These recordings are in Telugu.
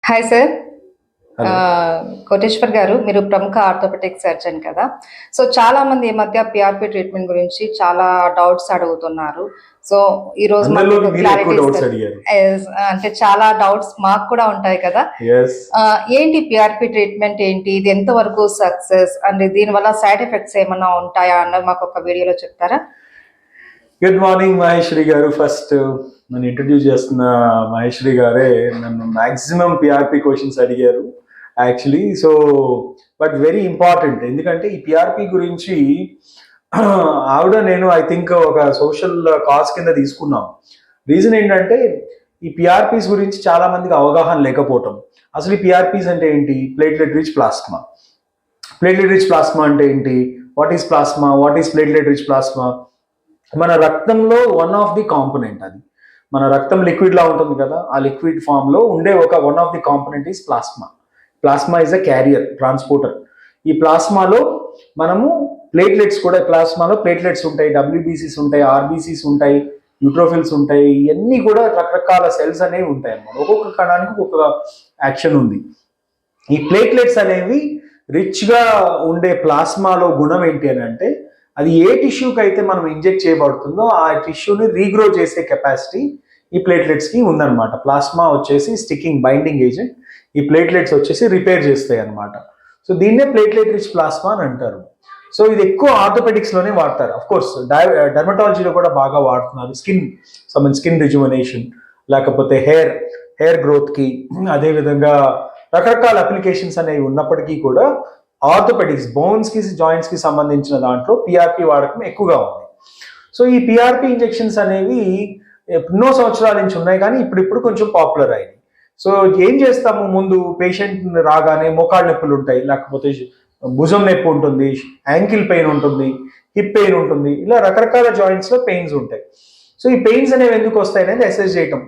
Hi sir. హలో. కోటేశ్వర్ గారు, మీరు ప్రముఖ ఆర్థోపెడిక్ సర్జన్ కదా! సో, చాలామంది ఈ మధ్య పీఆర్పీ ట్రీట్మెంట్ గురించి చాలా డౌట్స్ అడుగుతున్నారు. సో, ఈరోజు అందరిలోని మాకు మీరు ఎక్కువ క్లారిటీ డౌట్స్ ఇస్తారు. అడిగారు. అంటే చాలా డౌట్స్ మాకు కూడా ఉంటాయి కదా! యెస్. ఏంటి పీఆర్పీ ట్రీట్మెంట్ ఏంటి? ఇది ఎంతవరకు సక్సెస్? అండ్ దీనివల్ల సైడ్ ఎఫెక్ట్స్ ఏమన్నా ఉంటాయా అన్నది మాకు ఒక వీడియోలో చెప్తారా? గుడ్ మార్నింగ్ మహేశ్వరి గారు. ఫస్ట్ నన్ను ఇంట్రడ్యూస్ చేస్తున్న మహేశ్వరి గారే నన్ను మాక్సిమం పిఆర్పి క్వశ్చన్స్ అడిగారు actually. So but very important, ఎందుకంటే ఈ పిఆర్పి గురించి ఆవిడ నేను ఐ థింక్ ఒక సోషల్ కాజ్ కింద తీసుకున్నాం. రీజన్ ఏంటంటే ఈ పిఆర్పీస్ గురించి చాలా మందికి అవగాహన లేకపోవటం. అసలు ఈ పిఆర్పీస్ అంటే ఏంటి? Platelet rich plasma. Platelet rich plasma అంటే ఏంటి? What is plasma? What is platelet rich plasma? మన రక్తంలో వన్ ఆఫ్ ది కాంపోనెంట్ అది. మన రక్తం లిక్విడ్ లా ఉంటుంది కదా, ఆ లిక్విడ్ ఫామ్ లో ఉండే ఒక one of the component is plasma. Plasma is a carrier, transporter. ఈ ప్లాస్మాలో మనము ప్లేట్లెట్స్ కూడా, ప్లాస్మాలో ప్లేట్లెట్స్ ఉంటాయి, డబ్ల్యూబీసీస్ ఉంటాయి, ఆర్బీసీస్ ఉంటాయి, న్యూట్రోఫిల్స్ ఉంటాయి. ఇవన్నీ కూడా రకరకాల సెల్స్ అనేవి ఉంటాయి అన్నమాట. ఒక్కొక్క కణానికి ఒక్కొక్క యాక్షన్ ఉంది. ఈ ప్లేట్లెట్స్ అనేవి రిచ్ గా ఉండే ప్లాస్మాలో గుణం ఏంటి అని అంటే, అది ఏ టిష్యూకి అయితే మనం ఇంజెక్ట్ చేయబడుతుందో ఆ టిష్యూని రీగ్రో చేసే కెపాసిటీ ఈ ప్లేట్లెట్స్కి ఉందన్నమాట. ప్లాస్మా వచ్చేసి స్టికింగ్ బైండింగ్ ఏజెంట్, ఈ ప్లేట్లెట్స్ వచ్చేసి రిపేర్ చేస్తాయి అనమాట. సో దీన్నే ప్లేట్లెట్ రిచ్ ప్లాస్మా అని అంటారు. సో ఇది ఎక్కువ ఆర్థోపెడిక్స్లోనే వాడతారు. అఫ్ కోర్స్ డర్మటాలజీలో కూడా బాగా వాడుతున్నారు. స్కిన్ రిజువనేషన్, లేకపోతే హెయిర్ గ్రోత్కి, అదేవిధంగా రకరకాల అప్లికేషన్స్ అనేవి ఉన్నప్పటికీ కూడా ఆర్థోపెడిక్స్, బోన్స్కి, జాయింట్స్కి సంబంధించిన దాంట్లో పిఆర్పి వాడకం ఎక్కువగా ఉంది. సో ఈ పిఆర్పి ఇంజెక్షన్స్ అనేవి ఎన్నో సంవత్సరాల నుంచి ఉన్నాయి, కానీ ఇప్పుడు కొంచెం పాపులర్ అయింది. సో ఏం చేస్తాము? ముందు పేషెంట్ రాగానే మోకాళ్ళ నొప్పులు ఉంటాయి, లేకపోతే భుజం నొప్పి ఉంటుంది, యాంకిల్ పెయిన్ ఉంటుంది, హిప్ పెయిన్ ఉంటుంది, ఇలా రకరకాల జాయింట్స్లో పెయిన్స్ ఉంటాయి. సో ఈ పెయిన్స్ అనేవి ఎందుకు వస్తాయి అనేది అసెస్ చేయటం.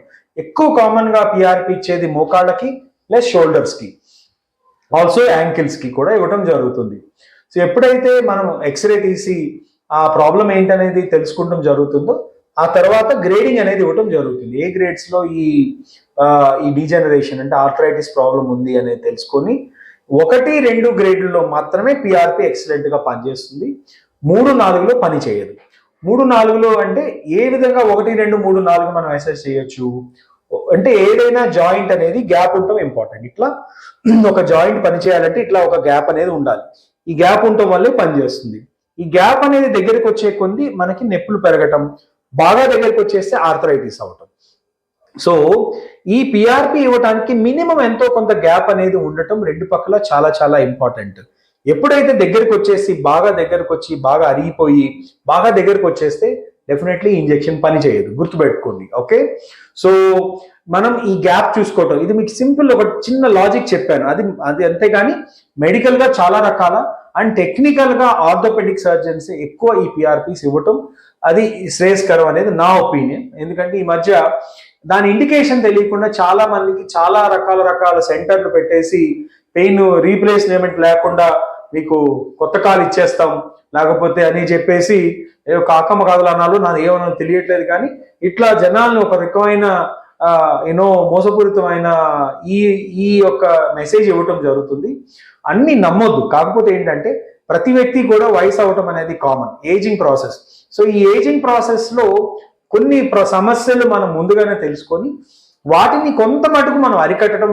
ఎక్కువ కామన్గా పిఆర్పి ఇచ్చేది మోకాళ్ళకి ప్లస్ షోల్డర్స్కి, ఆల్సో యాంకిల్స్కి కూడా ఇవ్వటం జరుగుతుంది. సో ఎప్పుడైతే మనం ఎక్స్రే తీసి ఆ ప్రాబ్లం ఏంటనేది తెలుసుకుంటాం జరుగుతుందో, ఆ తర్వాత గ్రేడింగ్ అనేది ఇవ్వటం జరుగుతుంది. ఏ గ్రేడ్స్లో ఈ డీజనరేషన్ అంటే ఆర్థరైటిస్ ప్రాబ్లం ఉంది అనేది తెలుసుకొని 1-2 గ్రేడ్లలో మాత్రమే పిఆర్పి ఎక్సలెంట్గా పనిచేస్తుంది. 3-4లో పని చేయదు. 3-4లో అంటే ఏ విధంగా 1, 2, 3, 4 మనం అసెస్ చేయొచ్చు అంటే, ఏదైనా జాయింట్ అనేది గ్యాప్ ఉండటం ఇంపార్టెంట్. ఇట్లా ఒక జాయింట్ పనిచేయాలంటే ఇట్లా ఒక గ్యాప్ అనేది ఉండాలి. ఈ గ్యాప్ ఉండటం వల్లే పనిచేస్తుంది. ఈ గ్యాప్ అనేది దగ్గరికి వచ్చే కొద్ది మనకి నొప్పులు పెరగటం, బాగా దగ్గరికి వచ్చేస్తే ఆర్థరైటిస్ అవటం. సో ఈ పిఆర్పి ఇవ్వడానికి మినిమం ఎంతో కొంత గ్యాప్ అనేది ఉండటం రెండు పక్కల చాలా చాలా ఇంపార్టెంట్. ఎప్పుడైతే దగ్గరికి వచ్చేసి బాగా దగ్గరకు వచ్చి బాగా అరిగిపోయి బాగా దగ్గరకు వచ్చేస్తే డెఫినెట్లీ ఇంజెక్షన్ పని చేయదు, గుర్తుపెట్టుకోండి. ఓకే, సో మనం ఈ గ్యాప్ చూసుకోవటం, ఇది మీకు సింపుల్ ఒక చిన్న లాజిక్ చెప్పాను, అది అంతేగాని మెడికల్గా చాలా రకాల అండ్ టెక్నికల్గా ఆర్థోపెడిక్ సర్జన్స్ ఎక్కువ ఈ పిఆర్పీస్ ఇవ్వటం అది శ్రేయస్కరం అనేది నా ఒపీనియన్. ఎందుకంటే ఈ మధ్య దాని ఇండికేషన్ తెలియకుండా చాలా మందికి చాలా రకాల సెంటర్లు పెట్టేసి పెయిన్ రీప్లేస్మెంట్ లేకుండా మీకు కొత్త కాలు ఇచ్చేస్తాం లేకపోతే అని చెప్పేసి ఏదో కాకమ్మ కాదులు అన్నాలు, నాది ఏమన్నా తెలియట్లేదు, కానీ ఇట్లా జనాలను ఒక రకమైన మోసపూరితమైన ఈ యొక్క మెసేజ్ ఇవ్వటం జరుగుతుంది. అన్ని నమ్మొద్దు. కాకపోతే ఏంటంటే ప్రతి వ్యక్తి కూడా వయసు అవటం అనేది కామన్, ఏజింగ్ ప్రాసెస్. సో ఈ ఏజింగ్ ప్రాసెస్లో కొన్ని సమస్యలు మనం ముందుగానే తెలుసుకొని వాటిని కొంత మటుకు మనం అరికట్టడం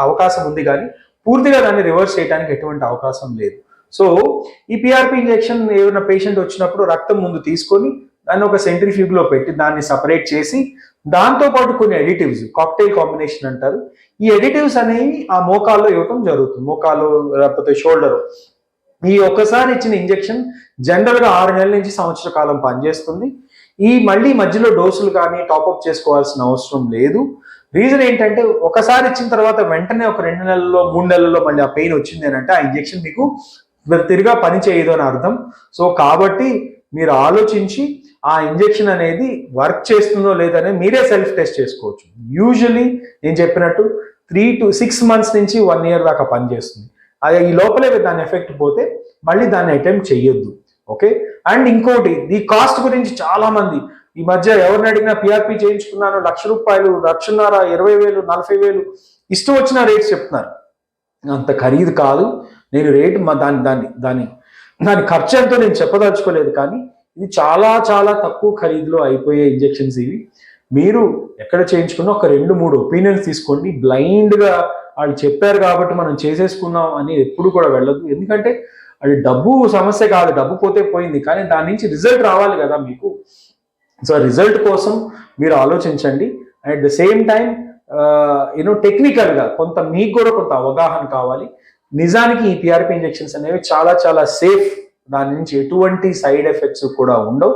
అవకాశం ఉంది, కానీ పూర్తిగా దాన్ని రివర్స్ చేయడానికి ఎటువంటి అవకాశం లేదు. సో ఈ పిఆర్పి ఇంజెక్షన్ ఏమైనా పేషెంట్ వచ్చినప్పుడు రక్తం ముందు తీసుకొని దాన్ని ఒక సెంట్రిఫ్యూగ్లో పెట్టి దాన్ని సపరేట్ చేసి దాంతోపాటు కొన్ని ఎడిటివ్స్, కాక్టైల్ కాంబినేషన్ అంటారు, ఈ ఎడిటివ్స్ అనేవి ఆ మోకాల్లో ఇవ్వటం జరుగుతుంది. మోకాలు లేకపోతే షోల్డర్. ఈ ఒక్కసారి ఇచ్చిన ఇంజెక్షన్ జనరల్గా 6 నెలల నుంచి సంవత్సర కాలం పనిచేస్తుంది. ఈ మళ్ళీ మధ్యలో డోసులు కానీ టాప్అప్ చేసుకోవాల్సిన అవసరం లేదు. రీజన్ ఏంటంటే ఒకసారి ఇచ్చిన తర్వాత వెంటనే ఒక 2 నెలల్లో 3 నెలల్లో మళ్ళీ ఆ పెయిన్ వచ్చింది అని అంటే ఆ ఇంజెక్షన్ మీకు తిరిగా పని చేయదు అని అర్థం. సో కాబట్టి మీరు ఆలోచించి ఆ ఇంజెక్షన్ అనేది వర్క్ చేస్తుందో లేదనే మీరే సెల్ఫ్ టెస్ట్ చేసుకోవచ్చు. యూజువలీ నేను చెప్పినట్టు 3 to 6 months నుంచి 1 year దాకా పనిచేస్తుంది. అది ఈ లోపలే దాని ఎఫెక్ట్ పోతే మళ్ళీ దాన్ని అటెంప్ట్ చెయ్యొద్దు. ఓకే, అండ్ ఇంకోటి, ఈ కాస్ట్ గురించి చాలా మంది ఈ మధ్య ఎవరిని అడిగినా పిఆర్పి చేయించుకున్నాను, ₹1,00,000, 1,50,000, 20,000, 40,000 ఇష్టం వచ్చిన రేట్స్ చెప్తున్నారు. అంత ఖరీదు కాదు. నేను రేటు దాని ఖర్చు ఎంతో నేను చెప్పదలుచుకోలేదు, కానీ ఇది చాలా చాలా తక్కువ ఖరీదులో అయిపోయే ఇంజెక్షన్స్ ఇవి. మీరు ఎక్కడ చేయించుకున్నా ఒక 2-3 ఒపీనియన్స్ తీసుకోండి. బ్లైండ్గా వాళ్ళు చెప్పారు కాబట్టి మనం చేసేసుకున్నాం అని ఎప్పుడు కూడా వెళ్ళదు. ఎందుకంటే అది డబ్బు సమస్య కాదు, డబ్బు పోతే పోయింది, కానీ దాని నుంచి రిజల్ట్ రావాలి కదా మీకు. సో రిజల్ట్ కోసం మీరు ఆలోచించండి. అట్ ద సేమ్ టైం టెక్నికల్గా కొంత మీకు కూడా కొంత అవగాహన కావాలి. నిజానికి ఈ పిఆర్పి ఇంజెక్షన్స్ అనేవి చాలా చాలా సేఫ్. దాని నుంచి ఎటువంటి సైడ్ ఎఫెక్ట్స్ కూడా ఉండవు.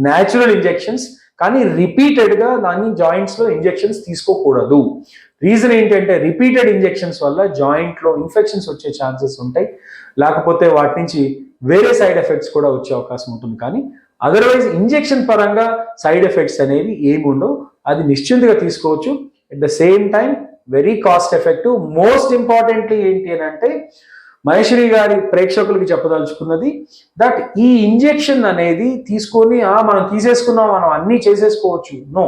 న్యాచురల్ ఇంజెక్షన్స్, కానీ రిపీటెడ్గా దాన్ని జాయింట్స్లో ఇంజెక్షన్స్ తీసుకోకూడదు. రీజన్ ఏంటంటే రిపీటెడ్ ఇంజెక్షన్స్ వల్ల జాయింట్లో ఇన్ఫెక్షన్స్ వచ్చే ఛాన్సెస్ ఉంటాయి, లేకపోతే వాటి నుంచి వేరే సైడ్ ఎఫెక్ట్స్ కూడా వచ్చే అవకాశం ఉంటుంది. కానీ అదర్వైజ్ ఇంజెక్షన్ పరంగా సైడ్ ఎఫెక్ట్స్ అనేవి ఏమి ఉండవు. అది నిశ్చింతగా తీసుకోవచ్చు. At the same time very cost effective. Most importantly ఏంటి అని అంటే మహేశ్వరి గారి ప్రేక్షకులకి చెప్పదలుచుకున్నది దట్ ఈ ఇంజెక్షన్ అనేది తీసుకొని మనం తీసేసుకున్నాం, మనం అన్నీ చేసేసుకోవచ్చు. నో,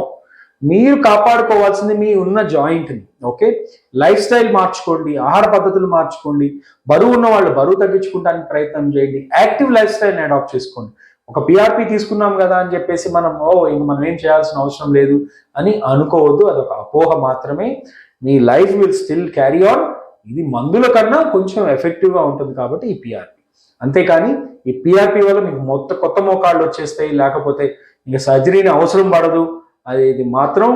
మీరు కాపాడుకోవాల్సింది మీ ఉన్న జాయింట్ని. ఓకే, లైఫ్ స్టైల్ మార్చుకోండి, ఆహార పద్ధతులు మార్చుకోండి, బరువు ఉన్న వాళ్ళు బరువు తగ్గించుకోవడానికి ప్రయత్నం చేయండి, యాక్టివ్ లైఫ్ స్టైల్ని అడాప్ట్ చేసుకోండి. ఒక పిఆర్పి తీసుకున్నాం కదా అని చెప్పేసి మనం మనం ఏం చేయాల్సిన అవసరం లేదు అని అనుకోవద్దు. అదొక అపోహ మాత్రమే. మీ life will still carry on. ఇది మందుల కన్నా కొంచెం ఎఫెక్టివ్గా ఉంటుంది కాబట్టి ఈ పిఆర్పి. అంతేకాని ఈ పిఆర్పి వల్ల మీకు కొత్త మోకాళ్ళు వచ్చేస్తాయి, లేకపోతే ఇంకా సర్జరీని అవసరం పడదు, ఇది మాత్రం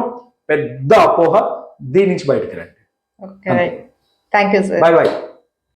పెద్ద అపోహ. దీని నుంచి బయటకు రండి. Thank you sir. Bye bye.